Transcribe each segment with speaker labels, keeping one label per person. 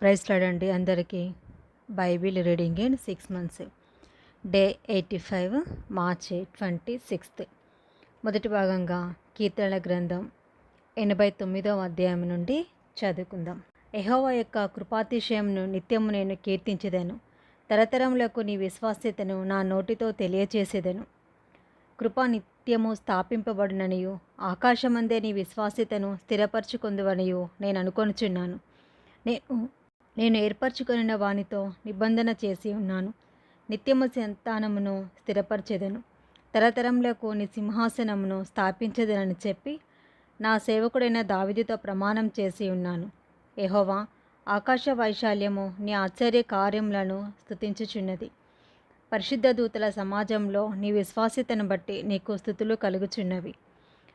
Speaker 1: Praise lord అందరికీ. Bible reading in 6 months, day 85, March 26. మొదటి భాగంగా కీర్తనల గ్రంథం 89వ అధ్యాయం నుండి చదువుకుందాం. యెహోవా యొక్క కృపాతిశయమును నిత్యము నేను కీర్తించెదను. తరతరములకు నీ విశ్వాస్యతను నా నోటితో తెలియచేసేదను. కృప నిత్యము స్థాపింపబడుననియు ఆకాశమందే నీ విశ్వాస్యతను స్థిరపరచుకొందువనియు నేను అనుకొనుచున్నాను. నేను ఏర్పరచుకొనిన వానితో నిబంధన చేసి ఉన్నాను. నిత్యము సంతానమును స్థిరపరచెదను. తరతరములకు నీ సింహాసనమును స్థాపించెదనని చెప్పి నా సేవకుడైన దావీదుతో ప్రమాణం చేసి ఉన్నాను. యెహోవా, ఆకాశ వైశాల్యము నీ ఆశ్చర్య కార్యములను స్తుతించుచున్నది. పరిశుద్ధ దూతల సమాజంలో నీ విశ్వాస్యతను బట్టి నీకు స్తుతులు కలుగుచున్నవి.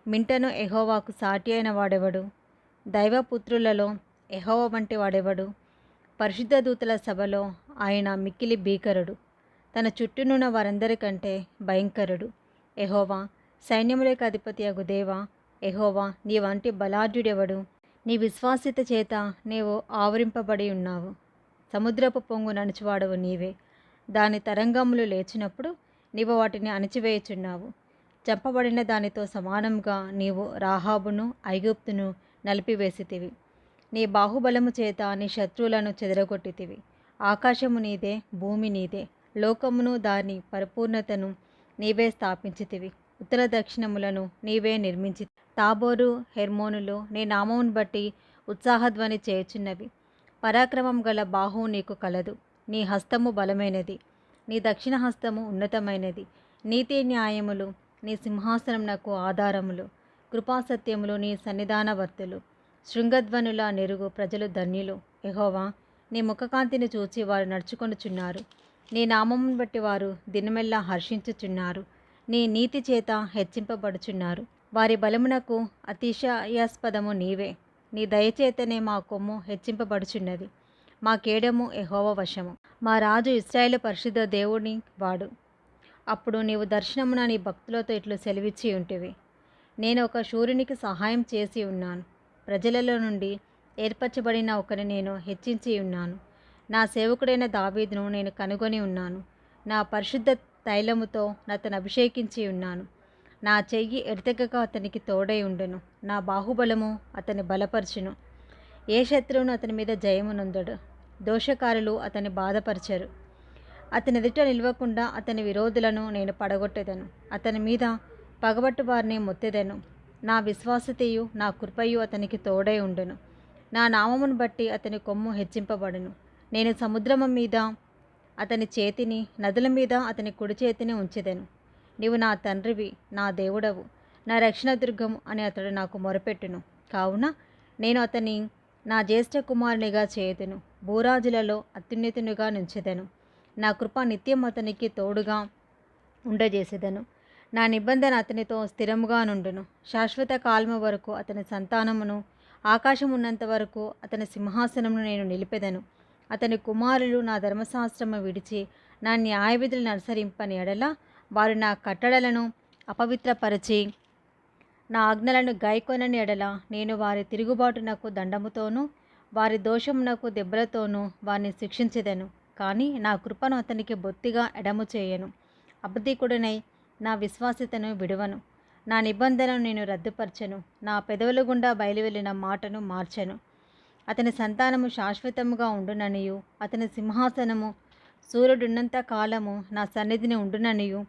Speaker 1: మింటను యెహోవాకు సాటి అయిన వాడెవడు? దైవపుత్రులలో యెహోవా వంటి వాడెవడు? పరిశుద్ధ దూతల సభలో ఆయన మిక్కిలి భీకరుడు, తన చుట్టూనున్న వారందరికంటే భయంకరుడు. యెహోవా, సైన్యములకు అధిపతియగు దేవా, యెహోవా, నీ వంటి బలాఢ్యుడెవడు? నీ విశ్వాస్యత చేత నీవు ఆవరింపబడి ఉన్నావు. సముద్రపు పొంగు నడుచువాడవు నీవే. దాని తరంగములు లేచినప్పుడు నీవు వాటిని అణిచివేయుచున్నావు. చంపబడిన దానితో సమానంగా నీవు రాహాబును ఐగుప్తును నలిపివేసితివి. నీ బాహుబలము చేత నీ శత్రువులను చెదరగొట్టితివి. ఆకాశము నీదే, భూమి నీదే, లోకమును దాని పరిపూర్ణతను నీవే స్థాపించితివి. ఉత్తర దక్షిణములను నీవే నిర్మించి తాబోరు హెర్మోనులు నీ నామమును బట్టి ఉత్సాహధ్వని చేయుచున్నవి. పరాక్రమం గల బాహువు నీకు కలదు. నీ హస్తము బలమైనది, నీ దక్షిణ హస్తము ఉన్నతమైనది. నీతి న్యాయములు నీ సింహాసనమునకు ఆధారములు. కృపాసత్యములు నీ సన్నిధానవర్తులు. శృంగధ్వనుల నెరుగు ప్రజలు ధన్యులు. యెహోవా, నీ ముఖకాంతిని చూచి వారు నడుచుకొనుచున్నారు. నీ నామమును బట్టి వారు దినమెల్లా హర్షించుచున్నారు. నీ నీతి చేత హెచ్చింపబడుచున్నారు. వారి బలమునకు అతిశయాస్పదము నీవే. నీ దయచేతనే మా కొమ్ము హెచ్చింపబడుచున్నది. మా కేడము యెహోవా వశము. మా రాజు ఇశ్రాయేలు పరిశుద్ధ దేవుని వాడు. అప్పుడు నీవు దర్శనమున నీ భక్తులతో ఇట్లు సెలవిచ్చి ఉంటివి. నేను ఒక శూరునికి సహాయం చేసి ఉన్నాను. ప్రజలలో నుండి ఏర్పరచబడిన ఒకరిని నేను హెచ్చించి ఉన్నాను. నా సేవకుడైన దావీదును నేను కనుగొని ఉన్నాను. నా పరిశుద్ధ తైలముతో అతను అభిషేకించి ఉన్నాను. నా చెయ్యి ఎడతెగక అతనికి తోడై ఉండును. నా బాహుబలము అతని బలపరచును. ఏ శత్రువును అతని మీద జయమునొందడు. దోషకారులు అతని బాధపరచరు. అతని ఎదుట నిలవకుండా అతని విరోధులను నేను పడగొట్టెదను. అతని మీద పగబట్టు వారిని మొత్తెదను. నా విశ్వాసతయు నా కృపయు అతనికి తోడై ఉండును. నా నామమును బట్టి అతని కొమ్ము హెచ్చింపబడును. నేను సముద్రము మీద అతని చేతిని, నదుల మీద అతని కుడి చేతిని ఉంచెదను. నీవు నా తండ్రివి, నా దేవుడవు, నా రక్షణ దుర్గము అని అతడు నాకు మొరపెట్టును. కావున నేను అతని నా జ్యేష్ఠ కుమారునిగా చేయుదును. భూరాజులలో అత్యున్నతునిగా నుంచెదను. నా కృప నిత్యం అతనికి తోడుగా ఉండజేసేదను. నా నిబంధన అతనితో స్థిరముగా నుండును. శాశ్వత కాలము వరకు అతని సంతానమును, ఆకాశం ఉన్నంత వరకు అతని సింహాసనమును నేను నిలిపెదను. అతని కుమారులు నా ధర్మశాస్త్రము విడిచి నా న్యాయవిధులను అనుసరింపని ఎడల వారు నా కట్టడలను అపవిత్రపరచి నా ఆజ్ఞలను గైకొనని ఎడల నేను వారి తిరుగుబాటునకు దండముతోనూ వారి దోషమునకు దెబ్బలతోనూ వారిని శిక్షించెదను. కానీ నా కృపను అతనికి బొత్తిగా ఎడము చేయను. అబద్ధికుడనై నా విశ్వాస్యతను విడువను. నా నిబంధనను నేను రద్దుపరచను. నా పెదవుల గుండా బయలువెళ్ళిన మాటను మార్చను. అతని సంతానము శాశ్వతముగా ఉండుననియు అతని సింహాసనము సూర్యుడున్నంత కాలము నా సన్నిధిని ఉండుననియు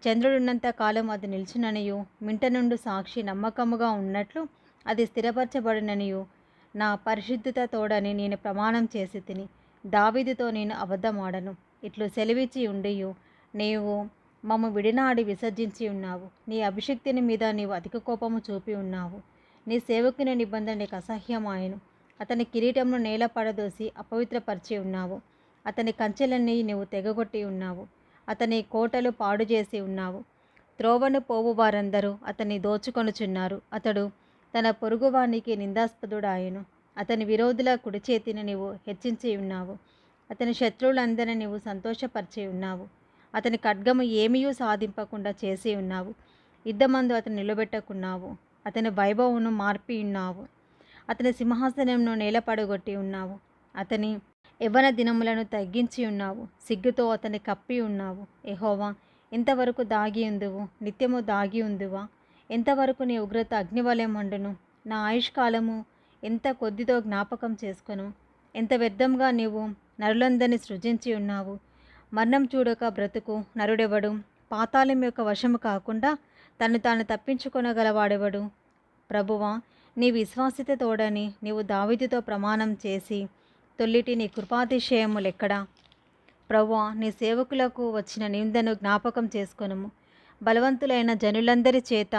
Speaker 1: చంద్రుడున్నంత కాలం అది నిల్చుననియు మింట నుండి సాక్షి నమ్మకముగా ఉన్నట్లు అది స్థిరపరచబడిననియు నా పరిశుద్ధత తోడని నేను ప్రమాణం చేసి తిని దావీదుతో నేను అబద్ధమాడను. ఇట్లు సెలవిచ్చి ఉండియు నీవు మమ్ము విడినాడి విసర్జించి ఉన్నావు. నీ అభిషక్తిని మీద నీవు అధిక కోపము చూపి ఉన్నావు. నీ సేవకుని నిబంధన నీకు అసహ్యమాయను. అతని కిరీటమును నేల పడదోసి అపవిత్రపరిచి ఉన్నావు. అతని కంచెలన్నీ నీవు తెగగొట్టి ఉన్నావు. అతని కోటలు పాడు చేసి ఉన్నావు. త్రోవను పోవు వారందరూ అతన్ని దోచుకొనుచున్నారు. అతడు తన పొరుగువానికి నిందాస్పదుడాయను. అతని విరోధుల కుడి చేతిని నీవు హెచ్చించి ఉన్నావు. అతని శత్రువులందరినీ నీవు సంతోషపరిచి ఉన్నావు. అతని ఖడ్గము ఏమీయూ సాధింపకుండా చేసి ఉన్నావు. యుద్ధమందు అతను నిలబెట్టకున్నావు. అతని వైభవమును మార్పి ఉన్నావు. అతని సింహాసనంను నేలపడగొట్టి ఉన్నావు. అతని యవ్వన దినములను తగ్గించి ఉన్నావు. సిగ్గుతో అతన్ని కప్పి ఉన్నావు. యెహోవా, ఎంతవరకు దాగి ఉందువు? నిత్యము దాగి ఉందువా? ఎంతవరకు నీ ఉగ్రత అగ్నివలె మండును? నా ఆయుష్కాలము ఎంత కొద్దిదో జ్ఞాపకం చేసుకొను. ఎంత వ్యర్థంగా నీవు నరులందరినీ సృజించి ఉన్నావు. మరణం చూడక బ్రతుకు నరుడెవడు? పాతాళం యొక్క వశము కాకుండా తను తాను తప్పించుకొనగలవాడెవడు? ప్రభువా, నీ విశ్వాసిత తోడని నీవు దావీదుతో ప్రమాణం చేసి తొల్లిటి నీ కృపాతిశయములెక్కడా? ప్రభువా, నీ సేవకులకు వచ్చిన నిందను జ్ఞాపకం చేసుకొనుము. బలవంతులైన జనులందరి చేత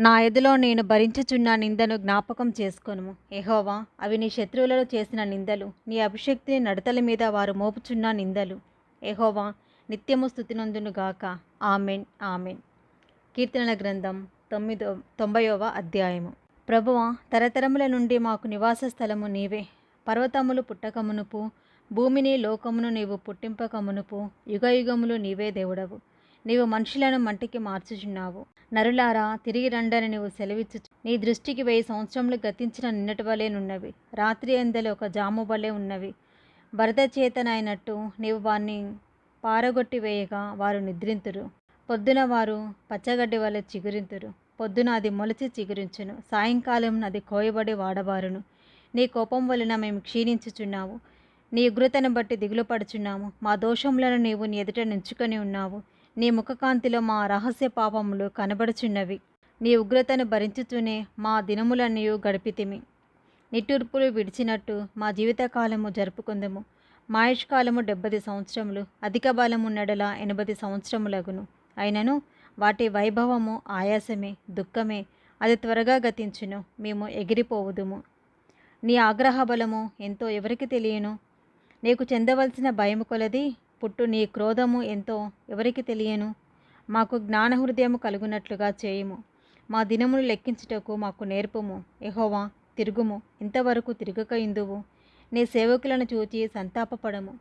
Speaker 1: నా ఎదులో నేను భరించుచున్న నిందను జ్ఞాపకం చేసుకొనుము. యెహోవా, అవి నీ శత్రువులలో చేసిన నిందలు, నీ అభిషేక్తుని నడతల మీద వారు మోపుచున్న నిందలు. యెహోవా నిత్యము స్తుతినందునుగాక. Amen, amen. కీర్తనల గ్రంథం 90వ అధ్యాయము. ప్రభువా, తరతరముల నుండి మాకు నివాస స్థలము నీవే. పర్వతములు పుట్టకమునుపు, భూమిని లోకమును నీవు పుట్టింపకమునుపు యుగయుగములు నీవే దేవుడవు. నీవు మనుషులను మంటికి మార్చుచున్నావు. నరులారా, తిరిగి రండని నీవు సెలవిచ్చు. నీ దృష్టికి 1000 సంవత్సరములు గతించిన నిన్నటి వలె నున్నవి. రాత్రి ఎందలి ఒక జాము వలె ఉన్నవి. వరద చేతనైనట్టు నీవు వారిని పారగొట్టి వేయగా వారు నిద్రింతురు. పొద్దున వారు పచ్చగడ్డి వలె చిగురింతురు. పొద్దున అది మొలిచి చిగురించును, సాయంకాలం అది కోయబడి వాడబారును. నీ కోపం వలన మేము క్షీణించుచున్నాము. నీ ఉగ్రతను బట్టి దిగులు పడుచున్నాము. మా దోషములను నీవు నీ ఎదుట నుంచుకొని ఉన్నావు. నీ ముఖకాంతిలో మా రహస్య పాపములు కనబడుచున్నవి. నీ ఉగ్రతను భరించుతూనే మా దినములన్నీ గడిపితిమి. నిట్టూర్పులు విడిచినట్టు మా జీవితకాలము జరుపుకుందుము. మా ఆయుష్కాలము 70 సంవత్సరములు, అధిక బలము నెడల 80 సంవత్సరములగును. అయినను వాటి వైభవము ఆయాసమే, దుఃఖమే. అది త్వరగా గతించును, మేము ఎగిరిపోవుదుము. నీ ఆగ్రహ బలము ఎంతో ఎవరికి తెలియను? నీకు చెందవలసిన భయము కొలది పుట్టు నీ క్రోధము ఎంతో ఎవరికి తెలియను? మాకు జ్ఞాన హృదయము కలుగునట్లుగా చేయుము. మా దినములు లెక్కించుటకు మాకు నేర్పుము. యెహోవా, తిరుగుము, ఇంతవరకు తిరగక ఇందువు. నీ సేవకులను చూచి సంతాపపడము.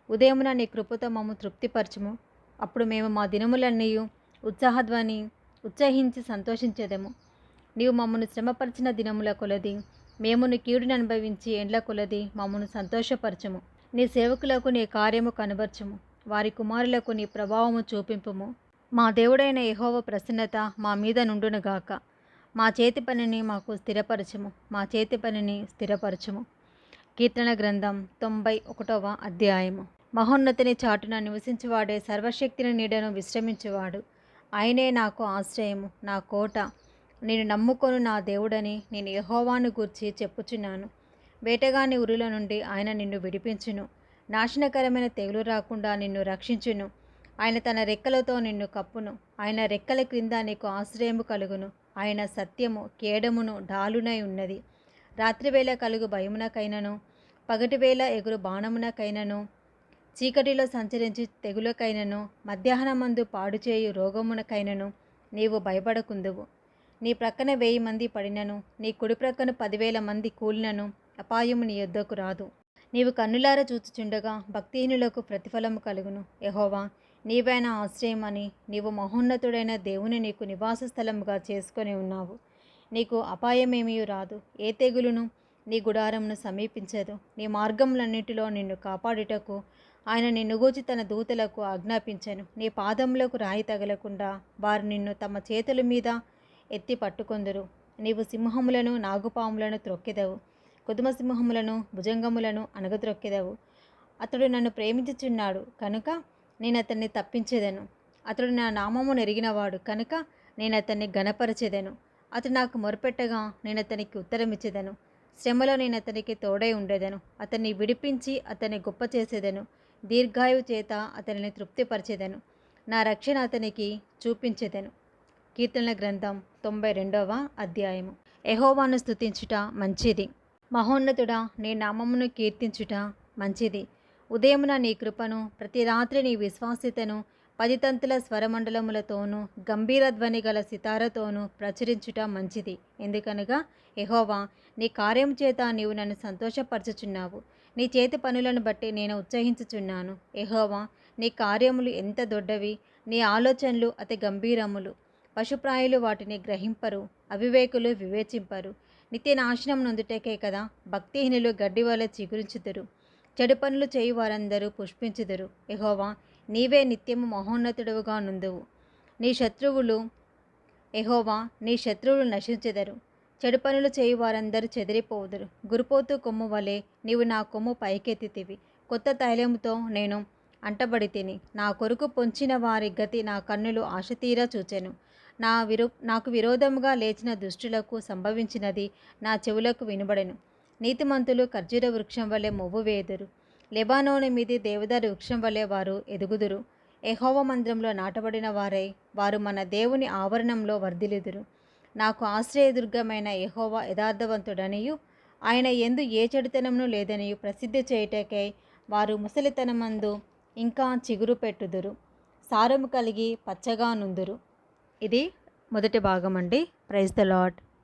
Speaker 1: ఉదయమున నీ కృపతో మమ్ము తృప్తిపరచుము. అప్పుడు మేము మా దినములన్నీ ఉత్సాహధ్వని ఉత్సహించి సంతోషించెదము. నీవు మమ్మను శ్రమపరిచిన దినముల కొలది, మేమును కీడుని అనుభవించి ఎండ్ల కొలది మమ్మను సంతోషపరచుము. నీ సేవకులకు నీ కార్యము కనబర్చుము. వారి కుమారులకు నీ ప్రభావము చూపింపుము. మా దేవుడైన యెహోవా ప్రసన్నత మా మీద నుండునుగాక. మా చేతి పనిని మాకు స్థిరపరచుము. మా చేతి పనిని స్థిరపరచుము. కీర్తన గ్రంథం 91వ అధ్యాయము. మహోన్నతిని చాటున నివసించువాడే, సర్వశక్తిని నీడను విశ్రమించువాడు. ఆయనే నాకు ఆశ్రయము, నా కోట, నేను నమ్ముకొను నా దేవుడని నేను యెహోవాను గూర్చి చెప్పుచున్నాను. వేటగాని ఉరుల నుండి ఆయన నిన్ను విడిపించును. నాశనకరమైన తెగులు రాకుండా నిన్ను రక్షించును. ఆయన తన రెక్కలతో నిన్ను కప్పును. ఆయన రెక్కల క్రింద నీకు ఆశ్రయము కలుగును. ఆయన సత్యము కేడమును డాలునై ఉన్నది. రాత్రివేళ కలుగు భయమునకైనను, పగటివేళ ఎగురు బాణమునకైనను, చీకటిలో సంచరించి తెగులకైనను, మధ్యాహ్నమందు పాడుచేయు రోగమునకైనను నీవు భయపడకుందువు. నీ ప్రక్కన 1000 మంది పడినను, నీ కుడి ప్రక్కన 10,000 మంది కూలినను అపాయము నీ యొద్దకు రాదు. నీవు కన్నులార చూచుచుండగా భక్తిహీనులకు ప్రతిఫలము కలుగును. యెహోవా, నీవైన ఆశ్రయమని నీవు మహోన్నతుడైన దేవుని నీకు నివాస స్థలముగా చేసుకొని ఉన్నావు. నీకు అపాయమేమీ రాదు, ఏ తెగులును నీ గుడారమును సమీపించదు. నీ మార్గములన్నిటిలో నిన్ను కాపాడుటకు ఆయన నిన్ను గూర్చి తన దూతలకు ఆజ్ఞాపించెను. నీ పాదములకు రాయి తగలకుండా వారు నిన్ను తమ చేతుల మీద ఎత్తి పట్టుకొందురు. నీవు సింహములను నాగుపాములను త్రొక్కెదవు, కుదుమ సింహములను భుజంగములను అణగద్రొక్కెదవు. అతడు నన్ను ప్రేమించుచున్నాడు కనుక నేను అతన్ని తప్పించెదను. అతడు నా నామము నెరిగినవాడు కనుక నేను అతన్ని ఘనపరచెదను. అతడు నాకు మొరపెట్టగా నేను అతనికి ఉత్తరమిచ్చేదను. శ్రమలో నేను అతనికి తోడై ఉండేదను. అతన్ని విడిపించి అతన్ని గొప్ప చేసేదను. దీర్ఘాయువు చేత అతనిని తృప్తిపరిచేదను. నా రక్షణ అతనికి చూపించేదను. కీర్తనల గ్రంథం 92వ అధ్యాయము. యెహోవాను స్తుతించుట మంచిది, మహోన్నతుడా నీ నామమును కీర్తించుట మంచిది. ఉదయమున నీ కృపను, ప్రతి రాత్రి నీ విశ్వాస్యతను 10 తంతుల స్వరమండలములతోనూ గంభీర ధ్వని గల సితారతోనూ ప్రచురించుట మంచిది. ఎందుకనగా యెహోవా, నీ కార్యం చేత నీవు నన్ను సంతోషపరచుచున్నావు. నీ చేతి పనులను బట్టి నేను ఉత్సహించుచున్నాను. యెహోవా, నీ కార్యములు ఎంత దొడ్డవి, నీ ఆలోచనలు అతి గంభీరములు. పశుప్రాయులు వాటిని గ్రహింపరు, అవివేకులు వివేచింపరు. నిత్య నాశనం నొందుటకే కదా భక్తిహీనులు గడ్డి వలె చిగురించుదురు. చెడు పనులు చేయు వారందరూ పుష్పించుదురు. యెహోవా, నీవే నిత్యము మహోన్నతుడవుగా నుందువు. నీ శత్రువులు యెహోవా, నీ శత్రువులు నశించెదరు. చెడు పనులు చేయు వారందరూ చెదిరిపోవుదురు. గురుపోతు కొమ్ము వలె నీవు నా కొమ్ము పైకెత్తితివి. కొత్త తైలముతో నేను అంటబడి తిని. నా కొరకు పొంచిన వారి గతి నా కన్నులు ఆశతీరా చూచెను. నాకు విరోధముగా లేచిన దుష్టులకు సంభవించినది నా చెవులకు వినబడెను. నీతిమంతులు ఖర్జూర వృక్షం వలె మొవ్వు వేయుదురు. లెబానోను మీది దేవదారు వృక్షం వలె వారు ఎదుగుదురు. యెహోవా మందిరంలో నాటబడిన వారై వారు మన దేవుని ఆవరణంలో వర్ధిల్లుదురు. నాకు ఆశ్రయదుర్గమైన యెహోవా యథార్థవంతుడనియు ఆయన యందు ఏ చెడుతనమును లేదనియు ప్రసిద్ధి చేయుటకై వారు ముసలితనమందు ఇంకా చిగురు పెట్టుదురు, సారము కలిగి పచ్చగా నుందురు. ఇది మొదటి భాగం అండి. Praise the lord.